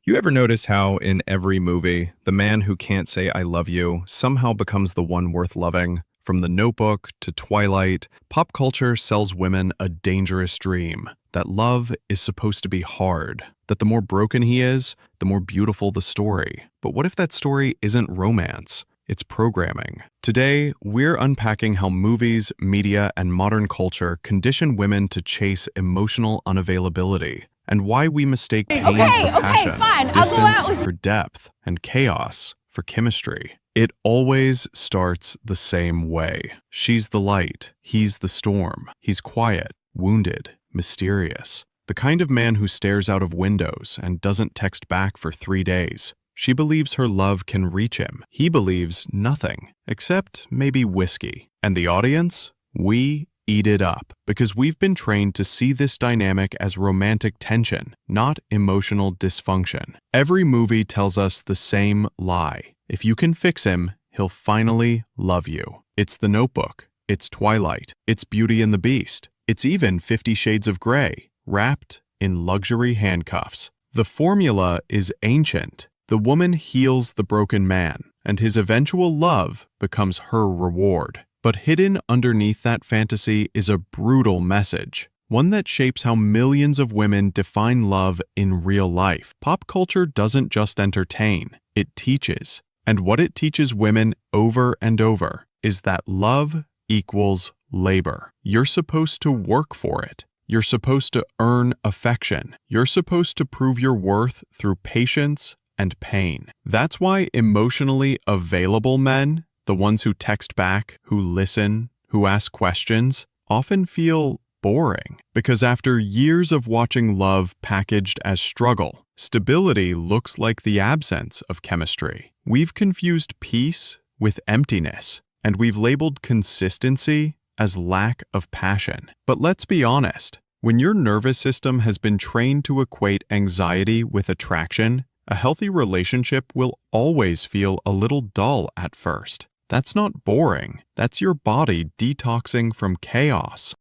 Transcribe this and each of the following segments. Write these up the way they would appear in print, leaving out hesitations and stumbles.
You ever notice how, in every movie, the man who can't say I love you somehow becomes the one worth loving? From The Notebook to Twilight, pop culture sells women a dangerous dream that love is supposed to be hard, that the more broken he is, the more beautiful the story. But what if that story isn't romance? It's programming. Today, we're unpacking how movies, media, and modern culture condition women to chase emotional unavailability, and why we mistake pain for passion, fine. I'll go distance out with for depth, and chaos for chemistry. It always starts the same way. She's the light, he's the storm. He's quiet, wounded, mysterious. The kind of man who stares out of windows and doesn't text back for 3 days. She believes her love can reach him. He believes nothing, except maybe whiskey. And the audience? We eat it up, because we've been trained to see this dynamic as romantic tension, not emotional dysfunction. Every movie tells us the same lie. If you can fix him, he'll finally love you. It's The Notebook. It's Twilight. It's Beauty and the Beast. It's even 50 Shades of Grey, wrapped in luxury handcuffs. The formula is ancient. The woman heals the broken man, and his eventual love becomes her reward. But hidden underneath that fantasy is a brutal message, one that shapes how millions of women define love in real life. Pop culture doesn't just entertain, it teaches. And what it teaches women over and over is that love equals labor. You're supposed to work for it. You're supposed to earn affection. You're supposed to prove your worth through patience and pain. That's why emotionally available men, the ones who text back, who listen, who ask questions, often feel boring. Because after years of watching love packaged as struggle, stability looks like the absence of chemistry. We've confused peace with emptiness, and we've labeled consistency as lack of passion. But let's be honest, when your nervous system has been trained to equate anxiety with attraction, a healthy relationship will always feel a little dull at first. That's not boring. That's your body detoxing from chaos.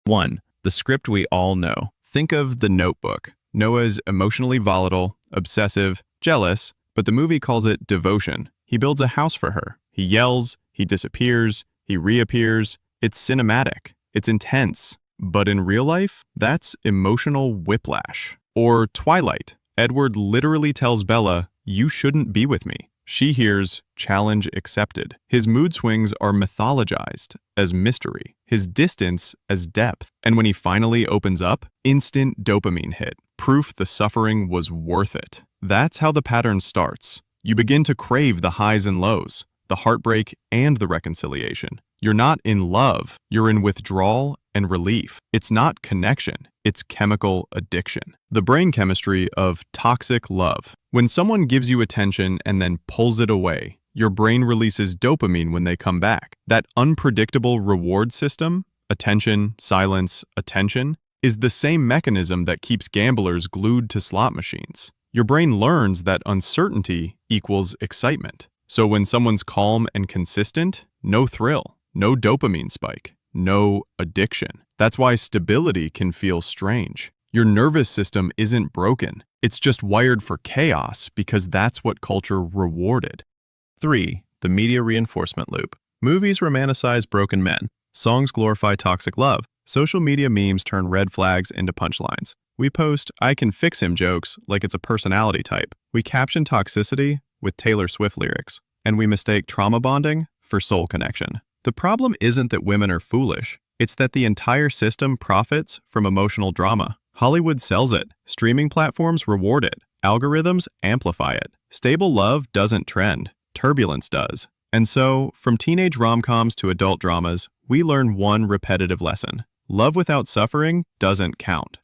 1. The script we all know. Think of The Notebook. Noah's emotionally volatile, obsessive, jealous, but the movie calls it devotion. He builds a house for her. He yells, he disappears, he reappears. It's cinematic. It's intense. But in real life, that's emotional whiplash. Or Twilight. Edward literally tells Bella, "You shouldn't be with me." She hears, "Challenge accepted." His mood swings are mythologized as mystery, his distance as depth. And when he finally opens up, instant dopamine hit. Proof the suffering was worth it. That's how the pattern starts. You begin to crave the highs and lows, the heartbreak and the reconciliation. You're not in love, you're in withdrawal and relief. It's not connection, it's chemical addiction. The brain chemistry of toxic love. When someone gives you attention and then pulls it away, your brain releases dopamine when they come back. That unpredictable reward system, attention, silence, attention, is the same mechanism that keeps gamblers glued to slot machines. Your brain learns that uncertainty equals excitement. So when someone's calm and consistent, no thrill, no dopamine spike, no addiction. That's why stability can feel strange. Your nervous system isn't broken. It's just wired for chaos because that's what culture rewarded. 3. The media reinforcement loop. Movies romanticize broken men. Songs glorify toxic love. Social media memes turn red flags into punchlines. We post "I can fix him" jokes like it's a personality type. We caption toxicity with Taylor Swift lyrics. And we mistake trauma bonding for soul connection. The problem isn't that women are foolish. It's that the entire system profits from emotional drama. Hollywood sells it. Streaming platforms reward it. Algorithms amplify it. Stable love doesn't trend. Turbulence does. And so, from teenage rom-coms to adult dramas, we learn one repetitive lesson. Love without suffering doesn't count.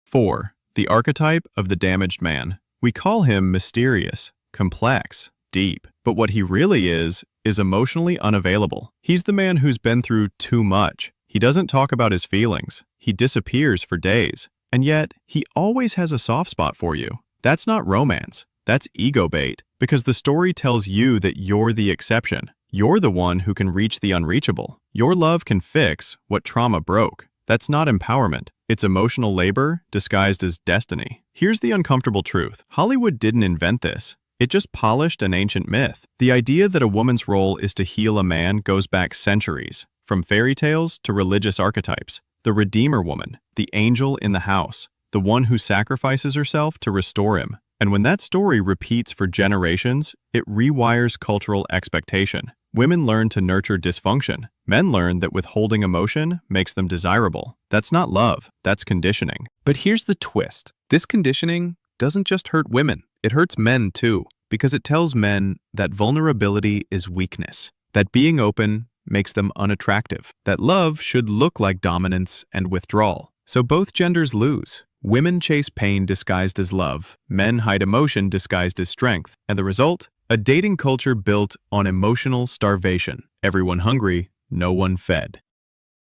4. The archetype of the damaged man. We call him mysterious, complex, deep. But what he really is emotionally unavailable. He's the man who's been through too much. He doesn't talk about his feelings. He disappears for days. And yet, he always has a soft spot for you. That's not romance. That's ego bait. Because the story tells you that you're the exception. You're the one who can reach the unreachable. Your love can fix what trauma broke. That's not empowerment. It's emotional labor disguised as destiny. Here's the uncomfortable truth. Hollywood didn't invent this. It just polished an ancient myth. The idea that a woman's role is to heal a man goes back centuries, from fairy tales to religious archetypes. The Redeemer woman, the angel in the house, the one who sacrifices herself to restore him. And when that story repeats for generations, it rewires cultural expectation. Women learn to nurture dysfunction. Men learn that withholding emotion makes them desirable. That's not love, that's conditioning. But here's the twist. This conditioning doesn't just hurt women, it hurts men too, because it tells men that vulnerability is weakness, that being open makes them unattractive, that love should look like dominance and withdrawal. So both genders lose. Women chase pain disguised as love, men hide emotion disguised as strength, and the result? A dating culture built on emotional starvation. Everyone hungry, no one fed.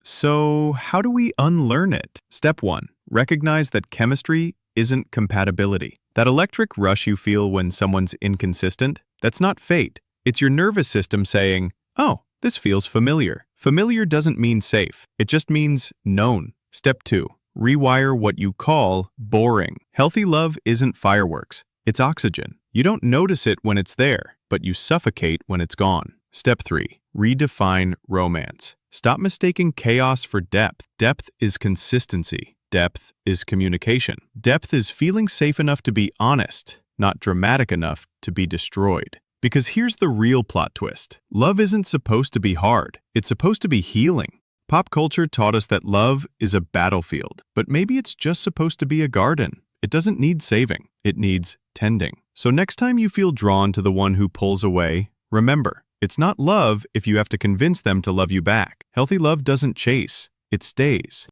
So how do we unlearn it? Step 1. Recognize that chemistry isn't compatibility. That electric rush you feel when someone's inconsistent, that's not fate. It's your nervous system saying, oh, this feels familiar. Familiar doesn't mean safe. It just means known. Step 2. Rewire what you call boring. Healthy love isn't fireworks. It's oxygen. You don't notice it when it's there, but you suffocate when it's gone. Step 3. Redefine romance. Stop mistaking chaos for depth. Depth is consistency. Depth is communication. Depth is feeling safe enough to be honest, not dramatic enough to be destroyed. Because here's the real plot twist. Love isn't supposed to be hard. It's supposed to be healing. Pop culture taught us that love is a battlefield, but maybe it's just supposed to be a garden. It doesn't need saving. It needs tending. So next time you feel drawn to the one who pulls away, remember, it's not love if you have to convince them to love you back. Healthy love doesn't chase. It stays.